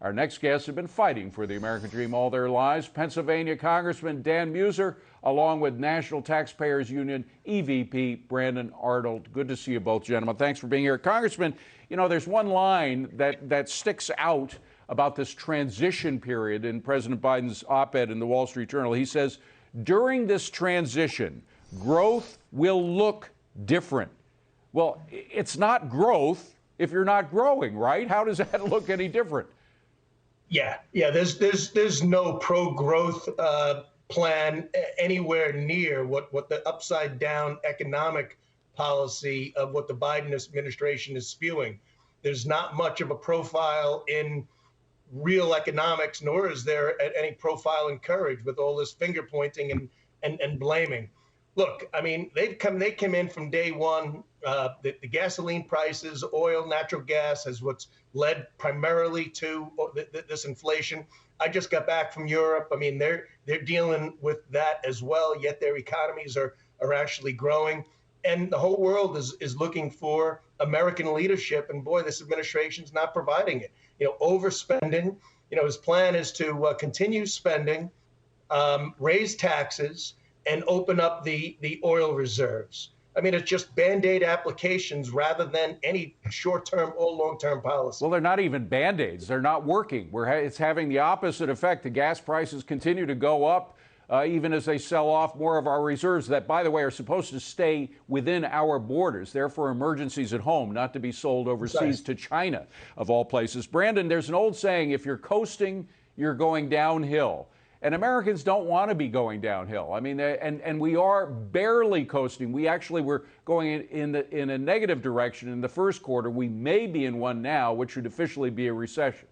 Our next guests have been fighting for the American dream all their lives. Pennsylvania Congressman Dan Meuser, along with National Taxpayers Union EVP Brandon Arnold. Good to see you both, gentlemen. Thanks for being here. Congressman, you know, there's one line that sticks out about this transition period in President Biden's op-ed in the Wall Street Journal. He says, during this transition, growth will look different. Well, it's not growth if you're not growing, right? How does that look any different? Yeah. There's no pro-growth plan anywhere near what the upside down economic policy of what the Biden administration is spewing. There's not much of a profile in real economics, nor is there any profile in courage with all this finger pointing and blaming. Look, I mean, they came in from day one. The gasoline prices, oil, natural gas has what's led primarily to this inflation. I just got back from Europe. I mean, they're dealing with that as well, yet their economies are actually growing. And the whole world is looking for American leadership. And boy, this administration's not providing it. You know, overspending. You know, his plan is to continue spending, raise taxes, and open up the oil reserves. I mean, it's just Band-Aid applications rather than any short-term or long-term policy. Well, they're not even Band-Aids. They're not working. It's having the opposite effect. The gas prices continue to go up, even as they sell off more of our reserves that, by the way, are supposed to stay within our borders. They're for emergencies at home, not to be sold overseas to China, of all places. Brandon, there's an old saying, if you're coasting, you're going downhill. And Americans don't want to be going downhill. I mean, and we are barely coasting. We actually were going in a negative direction in the first quarter. We may be in one now, which would officially be a recession.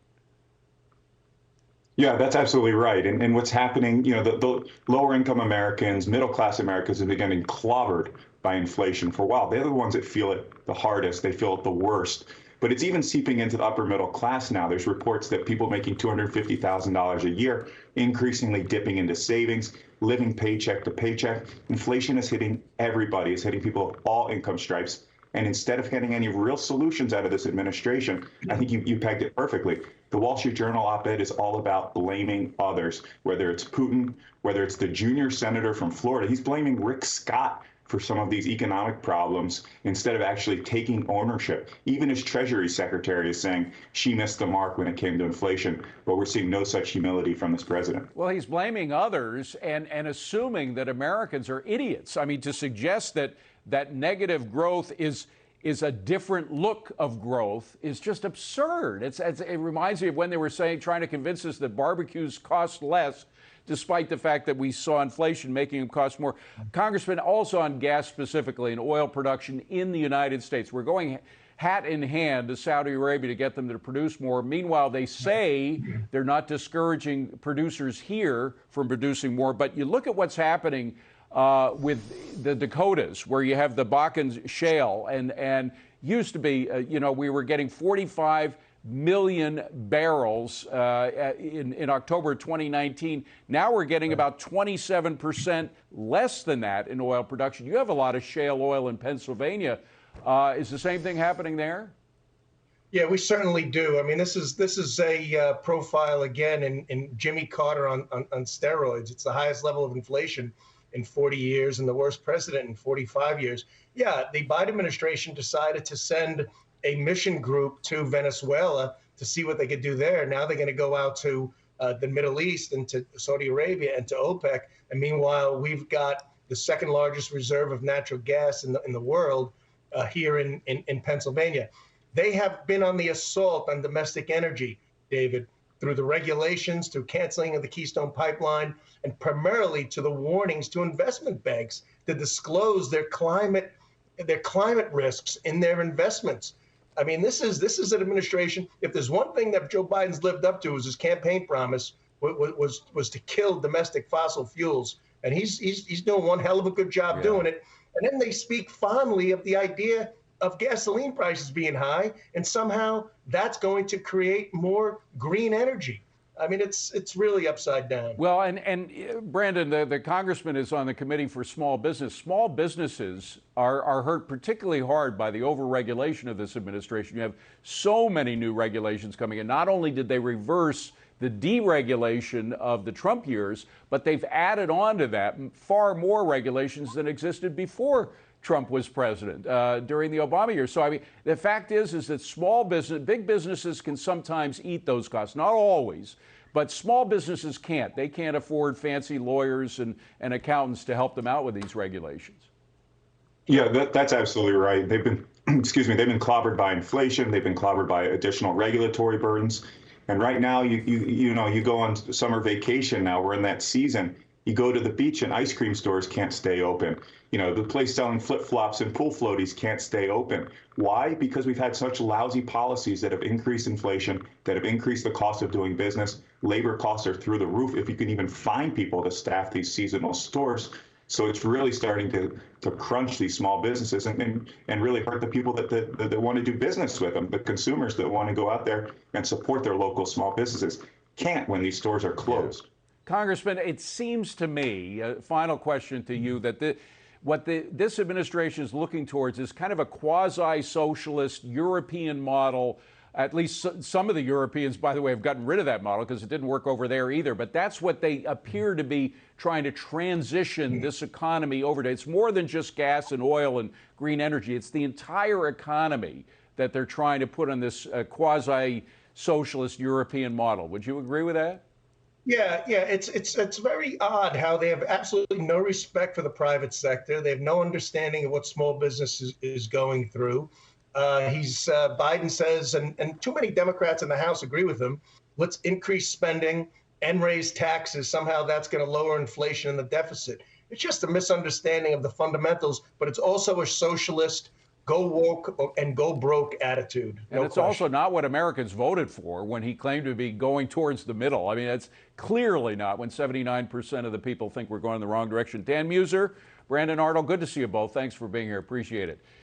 Yeah, that's absolutely right. And what's happening, you know, the lower income Americans, middle class Americans have been getting clobbered by inflation for a while. They're the ones that feel it the hardest. They feel it the worst. But it's even seeping into the upper middle class now. There's reports that people making $250,000 a year, increasingly dipping into savings, living paycheck to paycheck. Inflation is hitting everybody. It's hitting people of all income stripes. And instead of getting any real solutions out of this administration, I think you pegged it perfectly. The Wall Street Journal op-ed is all about blaming others, whether it's Putin, whether it's the junior senator from Florida. He's blaming Rick Scott for some of these economic problems instead of actually taking ownership. Even his Treasury Secretary is saying she missed the mark when it came to inflation, but we're seeing no such humility from this president. Well, he's blaming others and assuming that Americans are idiots. I mean, to suggest that negative growth is a different look of growth is just absurd. It reminds me of when they were trying to convince us that barbecues cost less, despite the fact that we saw inflation making them cost more. Congressman, also on gas specifically and oil production in the United States, we're going hat in hand to Saudi Arabia to get them to produce more. Meanwhile, they say they're not discouraging producers here from producing more. But you look at what's happening with the Dakotas, where you have the Bakken shale, and used to be, you know, we were getting 45 million barrels in October 2019. Now we're getting about 27% less than that in oil production. You have a lot of shale oil in Pennsylvania. Is the same thing happening there? Yeah, we certainly do. I mean, this is a profile again in Jimmy Carter on steroids. It's the highest level of inflation in 40 years and the worst president in 45 years. Yeah, the Biden administration decided to send a mission group to Venezuela to see what they could do there. Now they're going to go out to the Middle East and to Saudi Arabia and to OPEC. And meanwhile, we've got the second largest reserve of natural gas in the world here in Pennsylvania. They have been on the assault on domestic energy, David, through the regulations, through canceling of the Keystone Pipeline, and primarily to the warnings to investment banks to disclose their climate risks in their investments. I mean, this is an administration. If there's one thing that Joe Biden's lived up to, was his campaign promise was to kill domestic fossil fuels, and he's doing one hell of a good job doing it. And then they speak fondly of the idea of gasoline prices being high, and somehow that's going to create more green energy. I mean, it's really upside down. Well, and Brandon, the congressman is on the committee for small business. Small businesses are hurt particularly hard by the overregulation of this administration. You have so many new regulations coming in. Not only did they reverse the deregulation of the Trump years, but they've added on to that far more regulations than existed before Trump was president during the Obama years. So, I mean, the fact is that big businesses can sometimes eat those costs, not always, but small businesses can't. They can't afford fancy lawyers and accountants to help them out with these regulations. Yeah, that's absolutely right. They've been, excuse me, they've been clobbered by inflation. They've been clobbered by additional regulatory burdens. And right now, you go on summer vacation now. We're in that season. You go to the beach and ice cream stores can't stay open. The place selling flip-flops and pool floaties can't stay open. Why? Because we've had such lousy policies that have increased inflation, that have increased the cost of doing business. Labor costs are through the roof if you can even find people to staff these seasonal stores. So it's really starting to crunch these small businesses and really hurt the people that want to do business with them, the consumers that want to go out there and support their local small businesses. Can't when these stores are closed. Congressman, it seems to me, final question to you, that this administration is looking towards is kind of a quasi-socialist European model. At least some of the Europeans, by the way, have gotten rid of that model because it didn't work over there either. But that's what they appear to be trying to transition this economy over to. It's more than just gas and oil and green energy. It's the entire economy that they're trying to put on this quasi-socialist European model. Would you agree with that? Yeah, it's very odd how they have absolutely no respect for the private sector. They have no understanding of what small business is going through. Biden says, and too many Democrats in the House agree with him, let's increase spending and raise taxes. Somehow that's going to lower inflation and the deficit. It's just a misunderstanding of the fundamentals, but it's also a socialist go woke and go broke attitude. And it's also not what Americans voted for when he claimed to be going towards the middle. I mean, that's clearly not when 79% of the people think we're going in the wrong direction. Dan Meuser, Brandon Arnold, good to see you both. Thanks for being here. Appreciate it.